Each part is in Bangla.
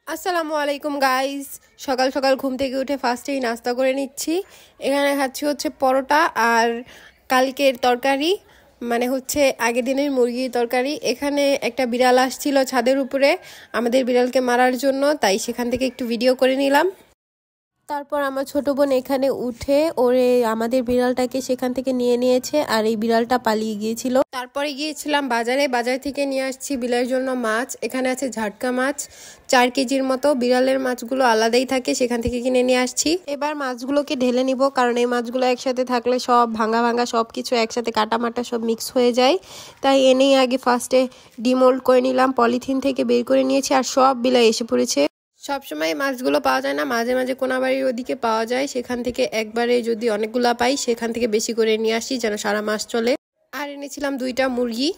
আসসালামু আলাইকুম গাইস। সকাল সকাল ঘুম থেকে উঠে ফার্স্টেই নাস্তা করে নিচ্ছি। এখানে খাচ্ছি হচ্ছে পরোটা আর কালকের তরকারি, মানে হচ্ছে আগের দিনের মুরগির তরকারি। এখানে একটা বিড়াল আসছিল ছাদের উপরে আমাদের বিড়ালকে মারার জন্য, তাই সেখান থেকে একটু ভিডিও করে নিলাম। তারপর আমার ছোট বোন এখানে উঠে ওরে আমাদের বিড়ালটাকে সেখান থেকে নিয়ে নিয়েছে, আর এই বিড়ালটা পালিয়ে গিয়েছিল। তারপরে গিয়েছিলাম বাজার থেকে নিয়ে আসছি বিড়ালের জন্য মাছ। এখানে আছে ঝাটকা মাছ 4 কেজির মতো। বিড়ালের মাছগুলো আলাদাই থাকে, সেখান থেকে কিনে নিয়ে আসছি। এবার মাছগুলোকে ঢেলে নিব, কারণ এই মাছগুলো একসাথে থাকলে সব ভাঙা ভাঙা সব কিছু একসাথে কাটামাটা সব মিক্স হয়ে যায়। তাই এনেই আগে ফার্স্টে ডিমোল্ড করে নিলাম, পলিথিন থেকে বের করে নিয়েছি। আর সব বিলাই এসে পড়েছে। সবসময় মাছগুলো পাওয়া যায় না, মাঝে মাঝে কোনাবাড়ির ওদিকে পাওয়া যায়, সেখান থেকে একবারে যদি অনেকগুলা পাই সেখান থেকে বেশি করে নিয়ে আসি যেন সারা মাস চলে। আর এনেছিলাম দুইটা মুরগি।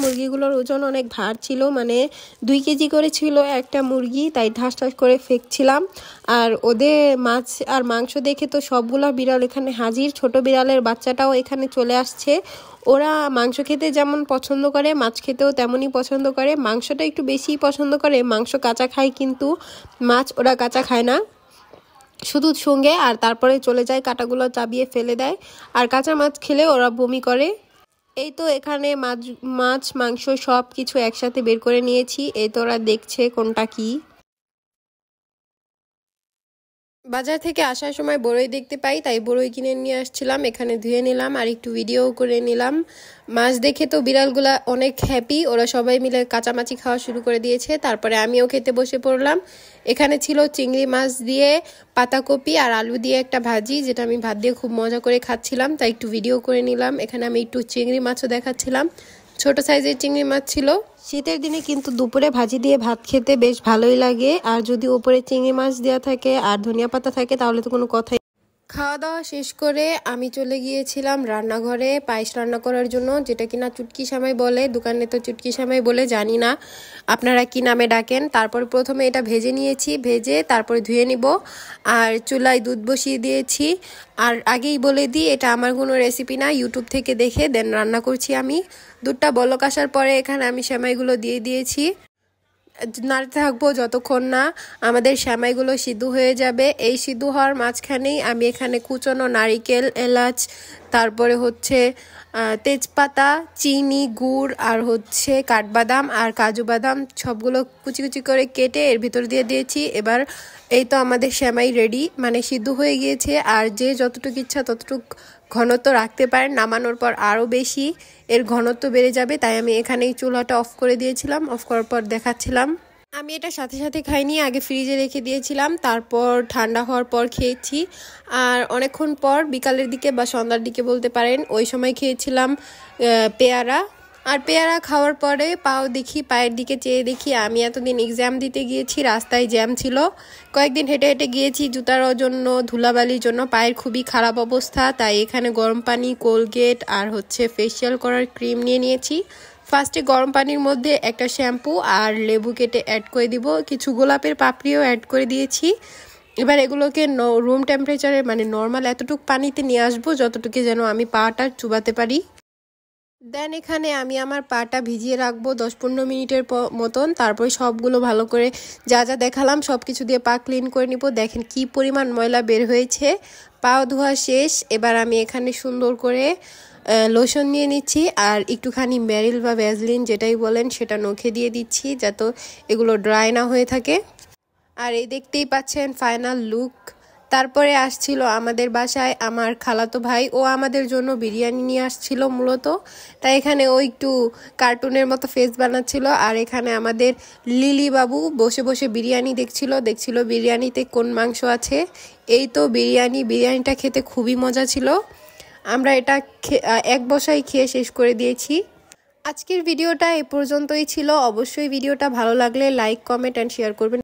মুরগিগুলোর ওজন অনেক ভার ছিল, মানে 2 কেজি করে ছিল একটা মুরগি, তাই ঠাস ঠাস করে ফেকছিলাম। আর ওদের মাছ আর মাংস দেখে তো সবগুলো বিড়াল এখানে হাজির। ছোট বিড়ালের বাচ্চাটাও এখানে চলে আসছে। ওরা মাংস খেতে যেমন পছন্দ করে মাছ খেতেও তেমনই পছন্দ করে। মাংসটা একটু বেশিই পছন্দ করে, মাংস কাঁচা খায় কিন্তু মাছ ওরা কাঁচা খায় না, শুধু সঙ্গে। আর তারপরে চলে যায়, কাঁটাগুলো চাবিয়ে ফেলে দেয়। আর কাঁচা মাছ খেলে ওরা বমি করে। এই তো এখানে মাছ মাংস সব কিছু একসাথে বের করে নিয়েছি। এই তো ওরা দেখছে কোনটা কি। বাজার থেকে আসার সময় বড়ই দেখতে পাই, তাই বড়ই কিনে নিয়ে আসছিলাম। এখানে ধুয়ে নিলাম আর একটু ভিডিও করে নিলাম। মাছ দেখে তো বিড়ালগুলা অনেক হ্যাপি, ওরা সবাই মিলে কাঁচামাচি খাওয়া শুরু করে দিয়েছে। তারপরে আমিও খেতে বসে পড়লাম। এখানে ছিল চিংড়ি মাছ দিয়ে পাতাকপি আর আলু দিয়ে একটা ভাজি, যেটা আমি ভাত দিয়ে খুব মজা করে খাচ্ছিলাম, তাই একটু ভিডিও করে নিলাম। এখানে আমি একটু চিংড়ি মাছও দেখাচ্ছিলাম, ছোট সাইজের চিংড়ি মাছ ছিল। শীতের দিনে কিন্তু দুপুরে ভাজি দিয়ে ভাত খেতে বেশ ভালোই লাগে, আর যদি উপরে চিংড়ি মাছ দেওয়া থাকে আর ধনিয়া পাতা থাকে তাহলে তো কোনো কথাই। খাওয়া দাওয়া শেষ করে আমি চলে গিয়েছিলাম রান্নাঘরে পায়েস রান্না করার জন্য, যেটা কিনা চুটকি সেমাই বলে। দোকানে তো চুটকি সেমাই বলে, জানি না আপনারা কি নামে ডাকেন। তারপর প্রথমে এটা ভেজে নিয়েছি, ভেজে তারপরে ধুয়ে নিব। আর চুলায় দুধ বসিয়ে দিয়েছি। আর আগেই বলে দিই, এটা আমার কোনো রেসিপি না, ইউটিউব থেকে দেখে দেন রান্না করছি আমি। দুধটা বলক আসার পরে এখানে আমি সেমাইগুলো দিয়ে দিয়েছি। নাড়তে থাকবো যতক্ষণ না আমাদের সেমাইগুলো সিদ্ধ হয়ে যাবে। এই সিদ্ধ হওয়ার মাঝখানেই আমি এখানে কুচনো নারিকেল, এলাচ, তারপরে হচ্ছে তেজপাতা, চিনি, গুড় আর হচ্ছে কাঠবাদাম আর কাজু বাদাম সবগুলো কুচি কুচি করে কেটে এর ভিতর দিয়ে দিয়েছি। এবার এই তো আমাদের সেমাই রেডি, মানে সিদ্ধ হয়ে গিয়েছে। আর যে যতটুকু ইচ্ছা ততটুকু ঘনত্ব রাখতে পারেন, নামানোর পর আরও বেশি এর ঘনত্ব বেড়ে যাবে। তাই আমি এখানেই চুলাটা অফ করে দিয়েছিলাম, অফ করার পর দেখাচ্ছিলাম। আমি এটা সাথে সাথে খাইনি, আগে ফ্রিজে রেখে দিয়েছিলাম, তারপর ঠান্ডা হওয়ার পর খেয়েছি। আর অনেকক্ষণ পর বিকালের দিকে বা সন্ধ্যার দিকে বলতে পারেন, ওই সময় খেয়েছিলাম পেয়ারা। আর পেয়ারা খাওয়ার পরে পায়ের দিকে চেয়ে দেখি আমি এতদিন এক্সাম দিতে গিয়েছি, রাস্তায় জ্যাম ছিল, কয়েকদিন হেঁটে হেঁটে গিয়েছি জুতার জন্য, ধুলাবালির জন্য পায়ের খুবই খারাপ অবস্থা। তাই এখানে গরম পানি, কোলগেট আর হচ্ছে ফেসিয়াল করার ক্রিম নিয়ে নিয়েছি। ফার্স্টে গরম পানির মধ্যে একটা শ্যাম্পু আর লেবু কেটে অ্যাড করে দিব, কিছু গোলাপের পাপড়িও অ্যাড করে দিয়েছি। এবার এগুলোকে রুম টেম্পারেচারে, মানে নর্মাল এতটুকু পানিতে নিয়ে আসবো যতটুকু যেন আমি পাটা চুবাতে পারি। দেন এখানে আমি আমার পাটা ভিজিয়ে রাখবো 10-15 মিনিটের মতন। তারপর সবগুলো ভালো করে যা যা দেখালাম সব কিছু দিয়ে পা ক্লিন করে নিব। দেখেন কি পরিমাণ ময়লা বের হয়েছে। পাও ধোয়া শেষ। এবার আমি এখানে সুন্দর করে লোশন নিয়ে নিচ্ছি আর একটুখানি মেরিল বা ভ্যাসলিন যেটাই বলেন সেটা নখে দিয়ে দিচ্ছি, যাতে এগুলো ড্রাই না হয়ে থাকে। আর এই দেখতেই পাচ্ছেন ফাইনাল লুক। তারপরে আসছিল আমাদের বাসায় আমার খালাতো ভাই, ও আমাদের জন্য বিরিয়ানি নিয়ে আসছিল মূলত। তাই এখানে ও একটু কার্টুনের মতো ফেস বানাচ্ছিল। আর এখানে আমাদের লিলি বাবু বসে বসে বিরিয়ানি দেখছিল বিরিয়ানিতে কোন মাংস আছে। এই তো বিরিয়ানিটা খেতে খুবই মজা ছিল। আমরা এটা এক বসায় খেয়ে শেষ করে দিয়েছি। আজকের ভিডিওটা এ পর্যন্তই ছিল। অবশ্যই ভিডিওটা ভালো লাগলে লাইক, কমেন্ট অ্যান্ড শেয়ার করবেন।